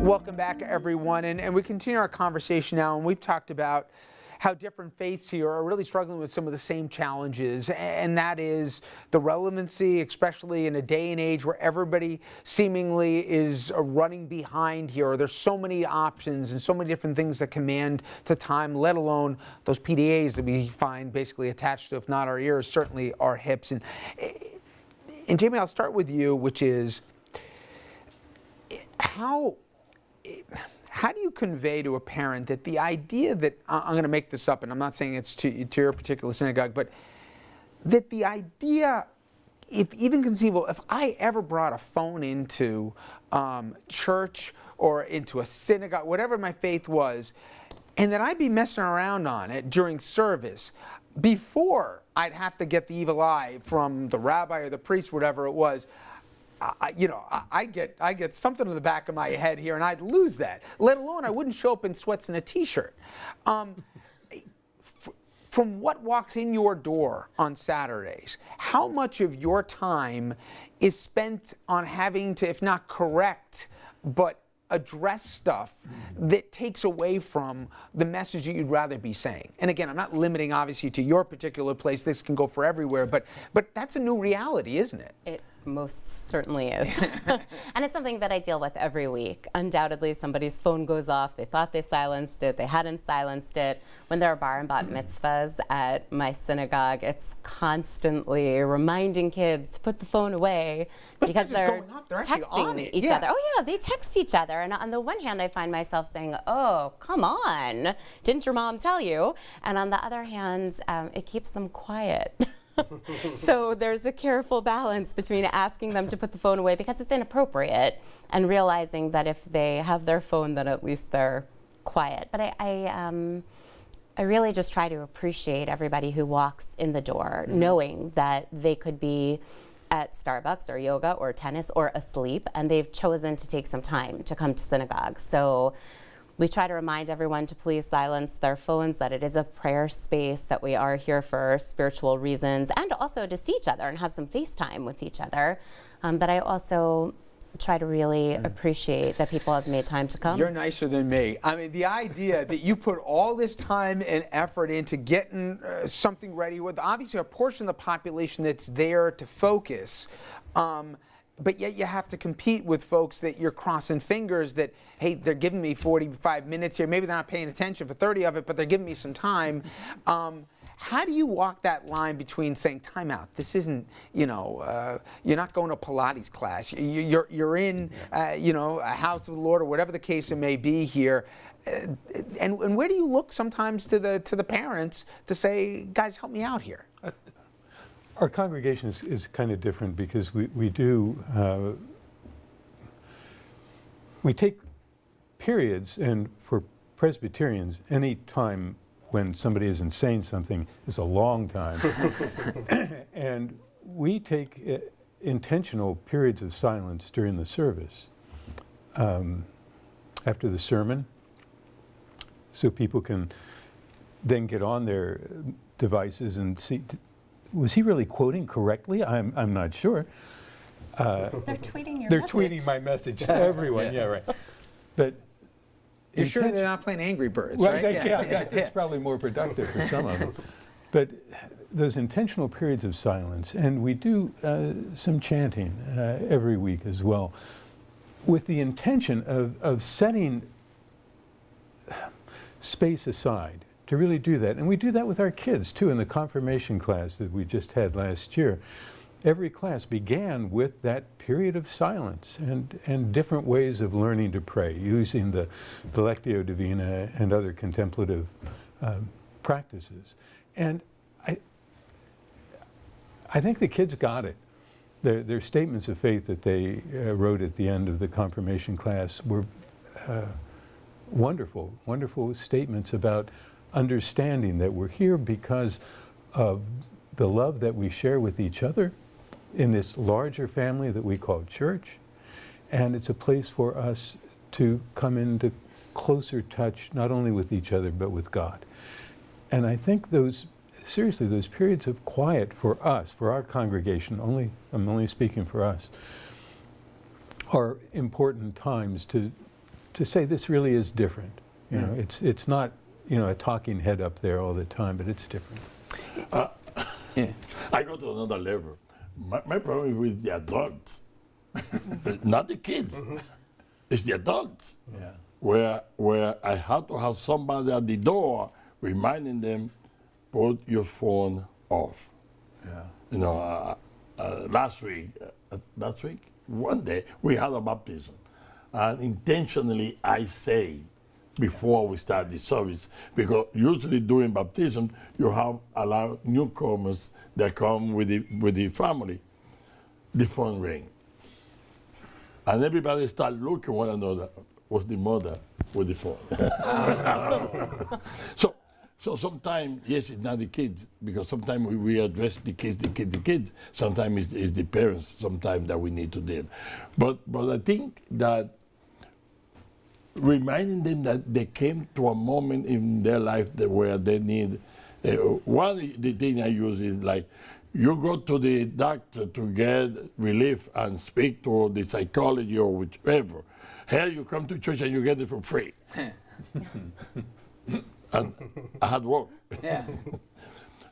Welcome back, everyone, and we continue our conversation now, and we've talked about how different faiths here are really struggling with some of the same challenges, and that is the relevancy, especially in a day and age where everybody seemingly is running behind here. There's so many options and so many different things that command the time, let alone those PDAs that we find basically attached to, if not our ears, certainly our hips. And Jamie, I'll start with you, which is how do you convey to a parent that the idea that, I'm going to make this up, and I'm not saying it's to your particular synagogue, but that the idea, if even conceivable, if I ever brought a phone into church or into a synagogue, whatever my faith was, and that I'd be messing around on it during service, before I'd have to get the evil eye from the rabbi or the priest, whatever it was, I get something in the back of my head here, and I'd lose that. Let alone I wouldn't show up in sweats and a T-shirt. From what walks in your door on Saturdays, how much of your time is spent on having to, if not correct, but address stuff that takes away from the message that you'd rather be saying? And again, I'm not limiting obviously to your particular place. This can go for everywhere, but that's a new reality, isn't it? It most certainly is. And it's something that I deal with every week. Undoubtedly, somebody's phone goes off. They thought they silenced it. They hadn't silenced it. When there are bar and bat mitzvahs at my synagogue, it's constantly reminding kids to put the phone away because they're texting each other. Oh yeah, they text each other. And on the one hand, I find myself saying, oh, come on, didn't your mom tell you? And on the other hand, it keeps them quiet. So there's a careful balance between asking them to put the phone away because it's inappropriate and realizing that if they have their phone, then at least they're quiet. But I really just try to appreciate everybody who walks in the door, knowing that they could be at Starbucks or yoga or tennis or asleep, and they've chosen to take some time to come to synagogue. So we try to remind everyone to please silence their phones, that it is a prayer space, that we are here for spiritual reasons, and also to see each other and have some FaceTime with each other. But I also try to really appreciate that people have made time to come. You're nicer than me. I mean, the idea that you put all this time and effort into getting something ready with obviously a portion of the population that's there to focus, but yet you have to compete with folks that you're crossing fingers that, hey, they're giving me 45 minutes here. Maybe they're not paying attention for 30 of it, but they're giving me some time. How do you walk that line between saying, time out, this isn't, you're not going to a Pilates class. You're in, a house of the Lord or whatever the case it may be here. And where do you look sometimes to the parents to say, guys, help me out here? Our congregation is kind of different because we take periods, and for Presbyterians, any time when somebody isn't saying something is a long time. And we take intentional periods of silence during the service after the sermon, so people can then get on their devices and see, was he really quoting correctly? I'm not sure. They're tweeting your They're message. tweeting my message to everyone, yeah, right. But you're sure they're not playing Angry Birds, well, right? That's probably more productive for some of them. But those intentional periods of silence, and we do some chanting every week as well, with the intention of setting space aside to really do that. And we do that with our kids too in the confirmation class that we just had last year. Every class began with that period of silence and different ways of learning to pray, using the Lectio Divina and other contemplative practices. And I think the kids got it. Their statements of faith that they wrote at the end of the confirmation class were wonderful, wonderful statements about understanding that we're here because of the love that we share with each other in this larger family that we call church. And it's a place for us to come into closer touch, not only with each other, but with God. And I think those periods of quiet for us, for our congregation, I'm only speaking for us, are important times to to say this really is different. You know, it's not, you know, a talking head up there all the time, but it's different. I go to another level. My problem is with the adults, not the kids. It's the adults. Yeah. Where I have to have somebody at the door reminding them, put your phone off. Yeah. You know, last week, one day, we had a baptism. And intentionally, I say, before we start the service, because usually during baptism, you have a lot of newcomers that come with the family. The phone ring. And everybody start looking one another. Was the mother with the phone? So sometimes, yes, it's not the kids, because sometimes we address the kids. Sometimes it's the parents, sometimes that we need to deal. But I think that reminding them that they came to a moment in their life where they need, one of the things I use is like, you go to the doctor to get relief and speak to the psychology or whichever. Here you come to church and you get it for free. And I had work. Yeah.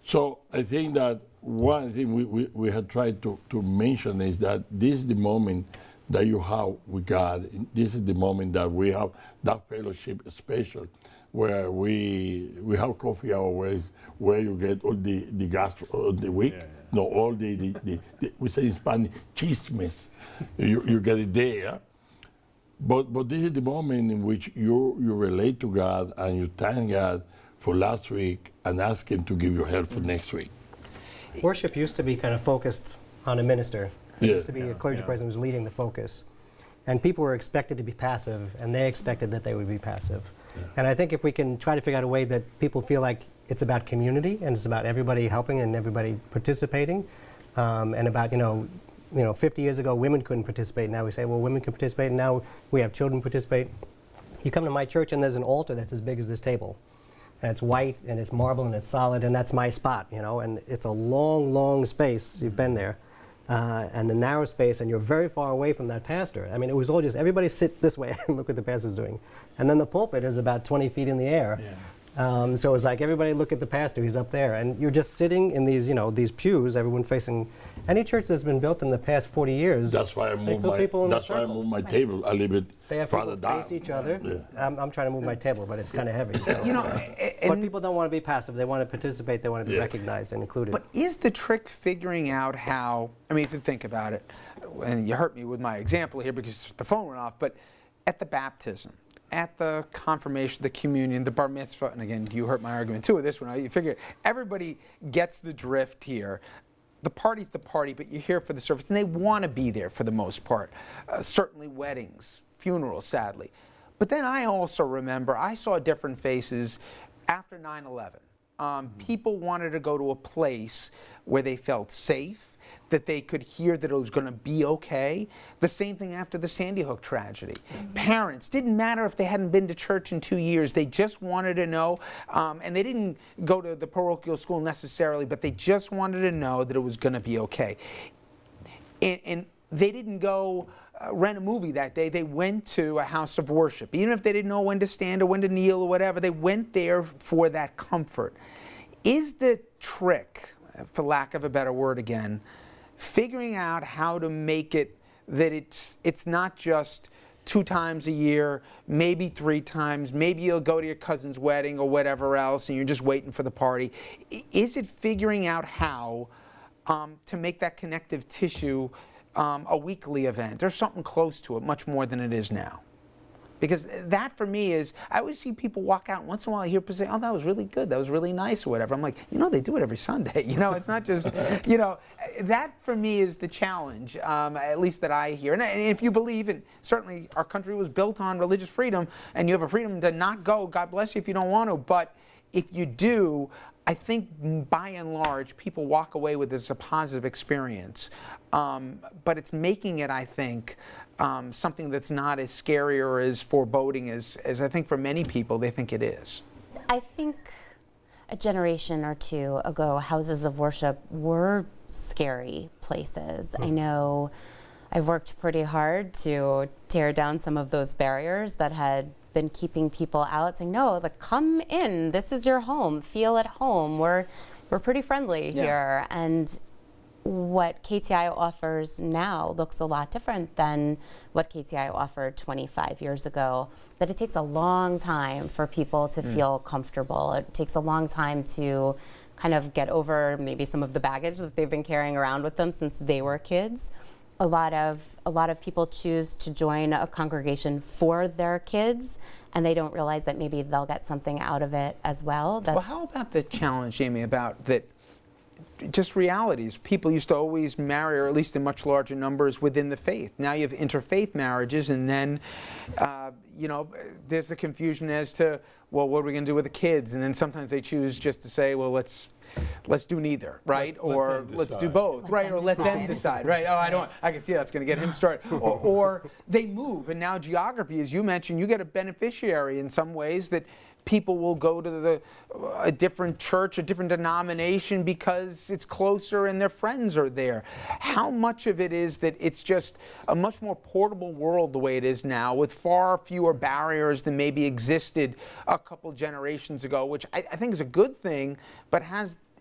So I think that one thing we had tried to mention is that this is the moment that you have with God. This is the moment that we have that fellowship special, where we have coffee hour where you get all the gas of the week. No, all the we say in Spanish, chismes. you get it there. But this is the moment in which you relate to God and you thank God for last week and ask Him to give you help for next week. Worship used to be kind of focused on a minister. There used to be a clergy person who was leading the focus. And people were expected to be passive, and they expected that they would be passive. And I think if we can try to figure out a way that people feel like it's about community and it's about everybody helping and everybody participating, and about, 50 years ago, women couldn't participate. Now we say, well, women can participate, and now we have children participate. You come to my church, and there's an altar that's as big as this table. And it's white, and it's marble, and it's solid, and that's my spot, and it's a long, long space. You've been there. And a narrow space, and you're very far away from that pastor. I mean, it was all just, everybody sit this way and look what the pastor's doing. And then the pulpit is about 20 feet in the air. So it's like, everybody look at the pastor, he's up there. And you're just sitting in these, these pews, everyone facing. Any church that's been built in the past 40 years, that's why I moved my table a little bit they have farther people down. face each other. Yeah. I'm trying to move my table, but it's kind of heavy. So. But people don't want to be passive. They want to participate. They want to be recognized and included. But is the trick figuring out how, I mean, if you think about it, and you hurt me with my example here because the phone went off, but at the baptism, at the confirmation, the communion, the bar mitzvah, and again, you hurt my argument too with this one. You figure everybody gets the drift here. The party's the party, but you're here for the service, and they want to be there for the most part. Certainly weddings, funerals, sadly. But then I also remember I saw different faces after 9/11. People wanted to go to a place where they felt safe, that they could hear that it was going to be okay. The same thing after the Sandy Hook tragedy. Parents, didn't matter if they hadn't been to church in 2 years, they just wanted to know, and they didn't go to the parochial school necessarily, but they just wanted to know that it was going to be okay. And they didn't go rent a movie that day. They went to a house of worship. Even if they didn't know when to stand or when to kneel or whatever, they went there for that comfort. Is the trick, for lack of a better word again, figuring out how to make it that it's not just 2 times a year, maybe 3 times, maybe you'll go to your cousin's wedding or whatever else and you're just waiting for the party. Is it figuring out how to make that connective tissue a weekly event or something close to it, much more than it is now? Because that for me is, I always see people walk out, once in a while I hear people say, oh, that was really good, that was really nice or whatever. I'm like, they do it every Sunday. It's not just, that for me is the challenge, at least that I hear. And if you believe, and certainly our country was built on religious freedom, and you have a freedom to not go, God bless you if you don't want to, but if you do, I think by and large, people walk away with this as a positive experience. But it's making it, I think, something that's not as scary or as foreboding as I think for many people they think it is. I think a generation or two ago, houses of worship were scary places. I know I've worked pretty hard to tear down some of those barriers that had been keeping people out, saying, no, like, come in, this is your home, feel at home, we're pretty friendly here. And what KTI offers now looks a lot different than what KTI offered 25 years ago. That it takes a long time for people to feel comfortable. It takes a long time to kind of get over maybe some of the baggage that they've been carrying around with them since they were kids. A lot of people choose to join a congregation for their kids, and they don't realize that maybe they'll get something out of it as well. Well, how about the challenge, Jamie, about that? Just realities. People used to always marry, or at least in much larger numbers, within the faith. Now you have interfaith marriages, and then, there's the confusion as to, well, what are we going to do with the kids? And then sometimes they choose just to say, well, let's do neither, right? Or let's do both, right? Or let them decide, right? Oh, I can see that's going to get him started. Or they move, and now geography, as you mentioned, you get a beneficiary in some ways that people will go to a different church, a different denomination because it's closer and their friends are there. How much of it is that it's just a much more portable world the way it is now, with far fewer barriers than maybe existed a couple generations ago, which I think is a good thing, but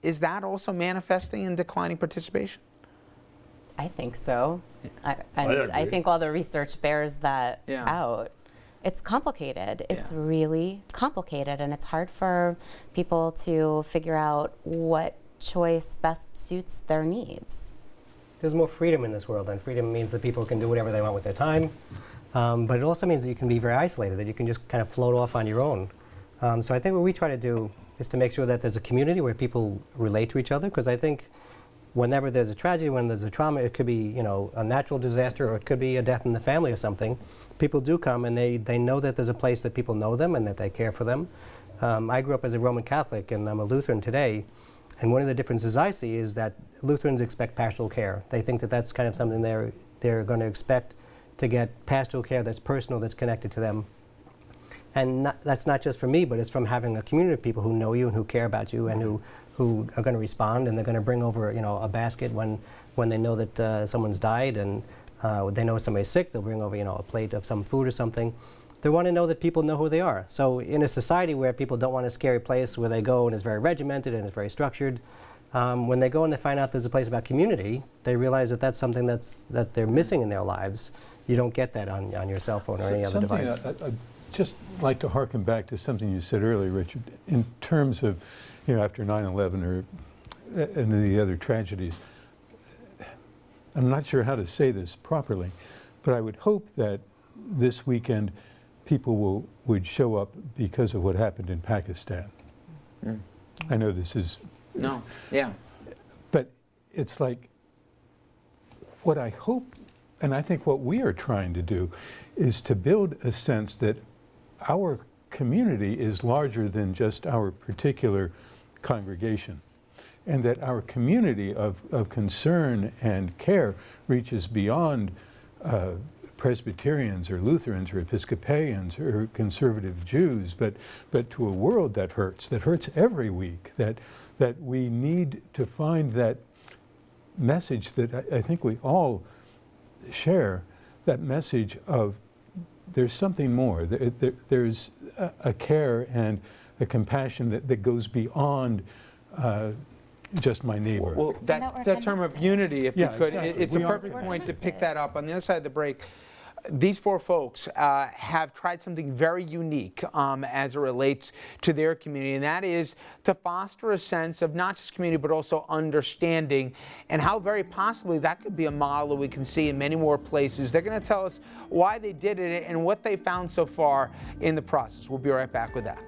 is that also manifesting in declining participation? I think so. I think all the research bears that out. It's complicated. It's really complicated, and it's hard for people to figure out what choice best suits their needs. There's more freedom in this world, and freedom means that people can do whatever they want with their time. But it also means that you can be very isolated, that you can just kind of float off on your own. So I think what we try to do is to make sure that there's a community where people relate to each other, because I think whenever there's a tragedy, when there's a trauma, it could be a natural disaster, or it could be a death in the family or something. People do come, and they know that there's a place that people know them and that they care for them. I grew up as a Roman Catholic, and I'm a Lutheran today. And one of the differences I see is that Lutherans expect pastoral care. They think that that's kind of something they're going to expect to get pastoral care that's personal, that's connected to them. And that's not just for me, but it's from having a community of people who know you and who care about you and who are going to respond, and they're going to bring over a basket when they know that someone's died, and they know somebody's sick. They'll bring over a plate of some food or something. They want to know that people know who they are. So in a society where people don't want a scary place where they go and it's very regimented and it's very structured, when they go and they find out there's a place about community, they realize that that's something that they're missing in their lives. You don't get that on your cell phone or any other device. I'd just like to harken back to something you said earlier, Richard, in terms of, after 9/11 or and the other tragedies. I'm not sure how to say this properly, but I would hope that this weekend people would show up because of what happened in Pakistan. I know this is... No, yeah. But it's like, what I hope, and I think what we are trying to do, is to build a sense that our community is larger than just our particular congregation, and that our community of concern and care reaches beyond Presbyterians or Lutherans or Episcopalians or conservative Jews, but to a world that hurts every week, that we need to find that message that I think we all share, that message of there's something more. There's a care and a compassion that goes beyond just my neighbor. Well, that term of unity, if you could, exactly. it's a perfect point to pick that up. On the other side of the break, these four folks have tried something very unique as it relates to their community, and that is to foster a sense of not just community but also understanding, and how very possibly that could be a model that we can see in many more places. They're going to tell us why they did it and what they found so far in the process. We'll be right back with that.